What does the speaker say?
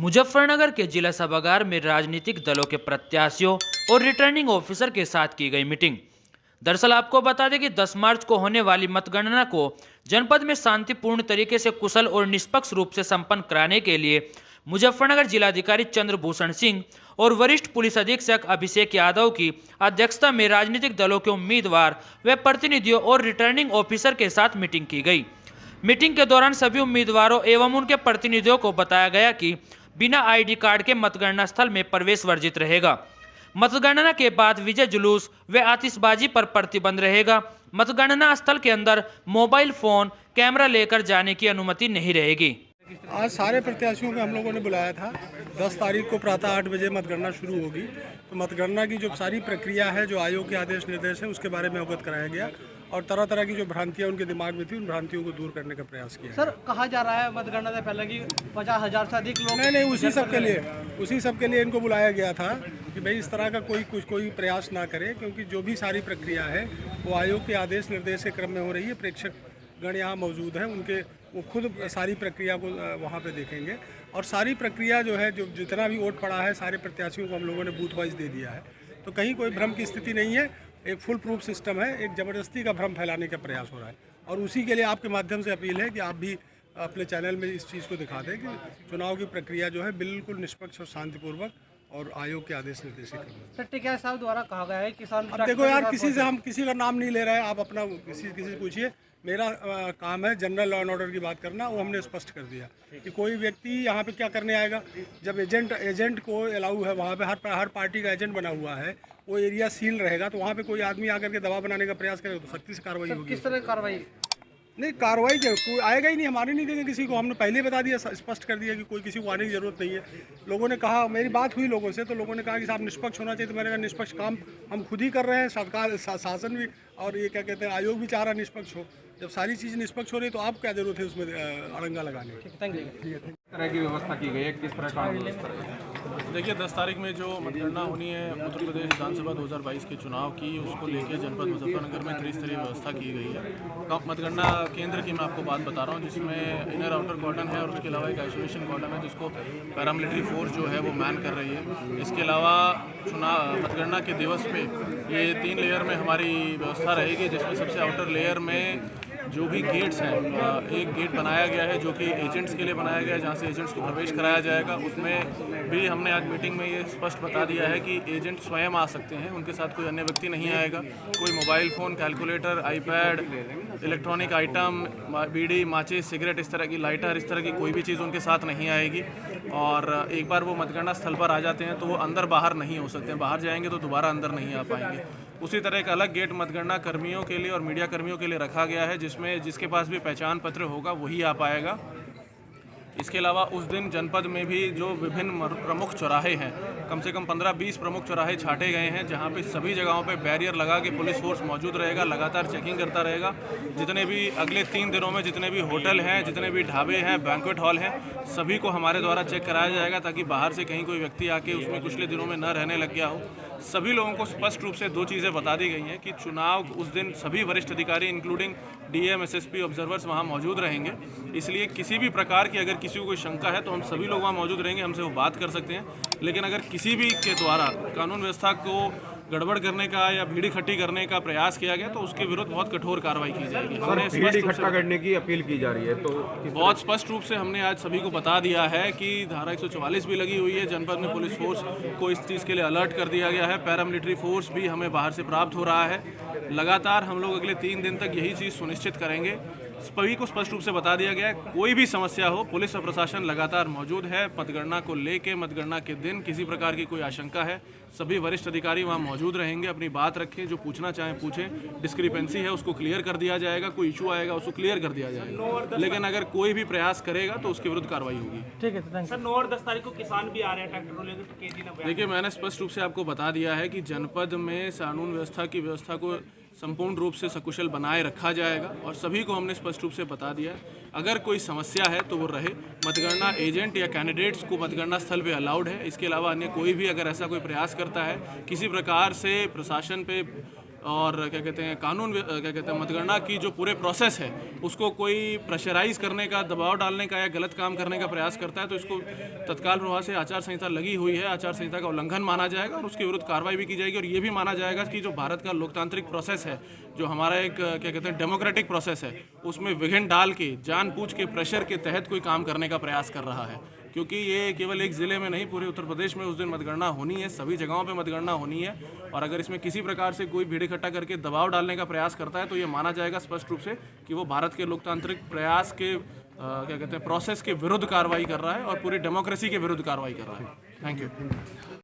मुजफ्फरनगर के जिला सभागार में राजनीतिक दलों के प्रत्याशियों और रिटर्निंग ऑफिसर के साथ की गई मीटिंग। दरअसल आपको बता दें कि 10 मार्च को होने वाली मतगणना को जनपद में शांतिपूर्ण तरीके से कुशल और निष्पक्ष रूप से संपन्न कराने के लिए मुजफ्फरनगर जिलाधिकारी चंद्रभूषण सिंह और वरिष्ठ पुलिस अधीक्षक अभिषेक यादव की अध्यक्षता में राजनीतिक दलों के उम्मीदवार व प्रतिनिधियों और रिटर्निंग ऑफिसर के साथ मीटिंग की गई। मीटिंग के दौरान सभी उम्मीदवारों एवं उनके प्रतिनिधियों को बताया गया कि बिना आईडी कार्ड के मतगणना स्थल में प्रवेश वर्जित रहेगा। मतगणना के बाद विजय जुलूस व आतिशबाजी पर प्रतिबंध रहेगा। मतगणना स्थल के अंदर मोबाइल फोन कैमरा लेकर जाने की अनुमति नहीं रहेगी। आज सारे प्रत्याशियों को हम लोगों ने बुलाया था। 10 तारीख को प्रातः 8 बजे मतगणना शुरू होगी। तो मतगणना की जो सारी प्रक्रिया है, जो आयोग के आदेश निर्देश है, उसके बारे में अवगत कराया गया और तरह तरह की जो भ्रांतियां उनके दिमाग में थी, उन भ्रांतियों को दूर करने का प्रयास किया। सर, कहा जा रहा है मतगणना से पहले कि 50,000 से अधिक लोग नहीं, उसी सब के लिए इनको बुलाया गया था कि भाई इस तरह का कोई प्रयास ना करे, क्योंकि जो भी सारी प्रक्रिया है वो आयोग के आदेश निर्देश के क्रम में हो रही है। प्रेक्षक गण यहाँ मौजूद हैं, वो खुद सारी प्रक्रिया को वहाँ पे देखेंगे और सारी प्रक्रिया जो है, जो जितना भी वोट पड़ा है, सारे प्रत्याशियों को हम लोगों ने बूथ वाइज दे दिया है। तो कहीं कोई भ्रम की स्थिति नहीं है। एक फुल प्रूफ सिस्टम है। एक ज़बरदस्ती का भ्रम फैलाने का प्रयास हो रहा है और उसी के लिए आपके माध्यम से अपील है कि आप भी अपने चैनल में इस चीज़ को दिखा दें कि चुनाव की प्रक्रिया जो है बिल्कुल निष्पक्ष और शांतिपूर्वक और आयोग के आदेश निर्देश सर, टिकैत साहब द्वारा कहा गया है किसान। अब देखो यार, हम किसी का नाम नहीं ले रहे हैं। आप अपना किसी से पूछिए। मेरा काम है जनरल लॉ एंड ऑर्डर की बात करना। वो हमने स्पष्ट कर दिया कि कोई व्यक्ति यहाँ पे क्या करने आएगा। जब एजेंट को अलाउ है, वहाँ पे हर पार्टी का एजेंट बना हुआ है, वो एरिया सील रहेगा, तो वहाँ पे कोई आदमी आकर के दबाव बनाने का प्रयास करेगा तो सख्ती से कार्रवाई होगी। किस तरह की कार्रवाई? नहीं, कार्रवाई कोई आएगा ही नहीं। हमारे नहीं देंगे किसी को। हमने पहले बता दिया, स्पष्ट कर दिया कि कोई किसी को आने की जरूरत नहीं है। लोगों ने कहा, मेरी बात हुई लोगों से, तो लोगों ने कहा कि साहब निष्पक्ष होना चाहिए। तो मैंने कहा निष्पक्ष काम हम खुद ही कर रहे हैं। सरकार, शासन भी और ये क्या कहते हैं, आयोग भी चाह रहा निष्पक्ष हो। जब सारी चीज़ निष्पक्ष हो रही है तो आप क्या जरूरत है उसमें अड़ंगा लगाने की? किस तरह की व्यवस्था की गई है, किस तरह का व्यवस्था? देखिए, 10 तारीख में जो मतगणना होनी है उत्तर प्रदेश विधानसभा 2022 के चुनाव की, उसको लेकर जनपद मुजफ्फरनगर में त्रिस्तरीय व्यवस्था की गई है। मतगणना केंद्र की मैं आपको बात बता रहा हूँ, जिसमें इनर आउटर कॉर्डन है और उसके अलावा एक आइसोलेशन कॉर्डन है जिसको पैरामिलिट्री फोर्स जो है वो मैन कर रही है। इसके अलावा मतगणना के दिवस पे ये 3 लेयर में हमारी व्यवस्था रहेगी, जिसमें सबसे आउटर लेयर में जो भी गेट्स हैं, एक गेट बनाया गया है जो कि एजेंट्स के लिए बनाया गया है, जहाँ से एजेंट्स को प्रवेश कराया जाएगा। उसमें भी हमने आज मीटिंग में ये स्पष्ट बता दिया है कि एजेंट स्वयं आ सकते हैं, उनके साथ कोई अन्य व्यक्ति नहीं आएगा। कोई mobile phone, calculator, iPad, electronic item, bidi, माचिस, सिगरेट, इस तरह की लाइटर, इस तरह की कोई भी चीज़ उनके साथ नहीं आएगी। और एक बार वो मतगणना स्थल पर आ जाते हैं तो वो अंदर बाहर नहीं हो सकते हैं। बाहर जाएंगे तो दोबारा अंदर नहीं आ पाएंगे। उसी तरह एक अलग गेट मतगणना कर्मियों के लिए और मीडिया कर्मियों के लिए रखा गया है, जिसमें जिसके पास भी पहचान पत्र होगा वही आ पाएगा। इसके अलावा उस दिन जनपद में भी जो विभिन्न प्रमुख चौराहे हैं, कम से कम 15-20 प्रमुख चौराहे छाटे गए हैं, जहां पे सभी जगहों पे बैरियर लगा के पुलिस फोर्स मौजूद रहेगा, लगातार चेकिंग करता रहेगा। जितने भी अगले 3 दिनों में जितने भी होटल हैं, जितने भी ढाबे हैं, बैंक्वेट हॉल हैं, सभी को हमारे द्वारा चेक कराया जाएगा, ताकि बाहर से कहीं कोई व्यक्ति आके उसमें पिछले दिनों में न रहने लग गया हो। सभी लोगों को स्पष्ट रूप से 2 चीज़ें बता दी गई हैं कि चुनाव उस दिन सभी वरिष्ठ अधिकारी इंक्लूडिंग डीएम, एसएसपी, ऑब्जर्वर्स वहां मौजूद रहेंगे। इसलिए किसी भी प्रकार की अगर किसी को कोई शंका है तो हम सभी लोग वहां मौजूद रहेंगे, हमसे वो बात कर सकते हैं। लेकिन अगर किसी भी के द्वारा कानून व्यवस्था को गड़बड़ करने का या भीड़ इकट्ठी करने का प्रयास किया गया तो उसके विरुद्ध बहुत कठोर कार्रवाई की जाएगी। हमने भीड़ इकट्ठा करने की अपील की जा रही है, तो बहुत स्पष्ट रूप से हमने आज सभी को बता दिया है कि धारा 144 भी लगी हुई है। जनपद में पुलिस फोर्स को इस चीज़ के लिए अलर्ट कर दिया गया है। पैरामिलिट्री फोर्स भी हमें बाहर से प्राप्त हो रहा है। लगातार हम लोग अगले 3 दिन तक यही चीज़ सुनिश्चित करेंगे। सभी को स्पष्ट रूप से बता दिया गया है, कोई भी समस्या हो, पुलिस और प्रशासन लगातार मौजूद है। मतगणना को लेके मतगणना के दिन किसी प्रकार की कोई आशंका है, सभी वरिष्ठ अधिकारी वहां मौजूद रहेंगे। अपनी बात रखें, जो पूछना चाहें पूछें। डिस्क्रिपेंसी है उसको क्लियर कर दिया जाएगा, कोई इशू आएगा उसको क्लियर कर दिया जाएगा। लेकिन अगर कोई भी प्रयास करेगा तो उसके विरुद्ध कार्रवाई होगी। ठीक है सर। 9 और 10 तारीख को किसान भी आ रहे हैं ट्रैक्टरों लेकर, तो केजी ना। देखिए, मैंने स्पष्ट रूप से आपको बता दिया है कि जनपद में कानून व्यवस्था की व्यवस्था को संपूर्ण रूप से सकुशल बनाए रखा जाएगा और सभी को हमने स्पष्ट रूप से बता दिया है। अगर कोई समस्या है तो वो रहे। मतगणना एजेंट या कैंडिडेट्स को मतगणना स्थल पे अलाउड है। इसके अलावा अन्य कोई भी अगर ऐसा कोई प्रयास करता है, किसी प्रकार से प्रशासन पे और क्या कहते हैं कानून क्या कहते हैं मतगणना की जो पूरे प्रोसेस है उसको कोई प्रेशराइज करने का, दबाव डालने का या गलत काम करने का प्रयास करता है तो इसको तत्काल प्रभाव से आचार संहिता लगी हुई है, आचार संहिता का उल्लंघन माना जाएगा और उसके विरुद्ध कार्रवाई भी की जाएगी। और ये भी माना जाएगा कि जो भारत का लोकतांत्रिक प्रोसेस है, जो हमारा एक क्या कहते हैं डेमोक्रेटिक प्रोसेस है, उसमें विघ्न डाल के जानबूझ के प्रेशर के तहत कोई काम करने का प्रयास कर रहा है। क्योंकि ये केवल एक ज़िले में नहीं, पूरे उत्तर प्रदेश में उस दिन मतगणना होनी है, सभी जगहों पे मतगणना होनी है। और अगर इसमें किसी प्रकार से कोई भीड़ इकट्ठा करके दबाव डालने का प्रयास करता है तो ये माना जाएगा स्पष्ट रूप से कि वो भारत के लोकतांत्रिक प्रयास के क्या कहते हैं प्रोसेस के विरुद्ध कार्रवाई कर रहा है और पूरी डेमोक्रेसी के विरुद्ध कार्रवाई कर रहा है। Thank you.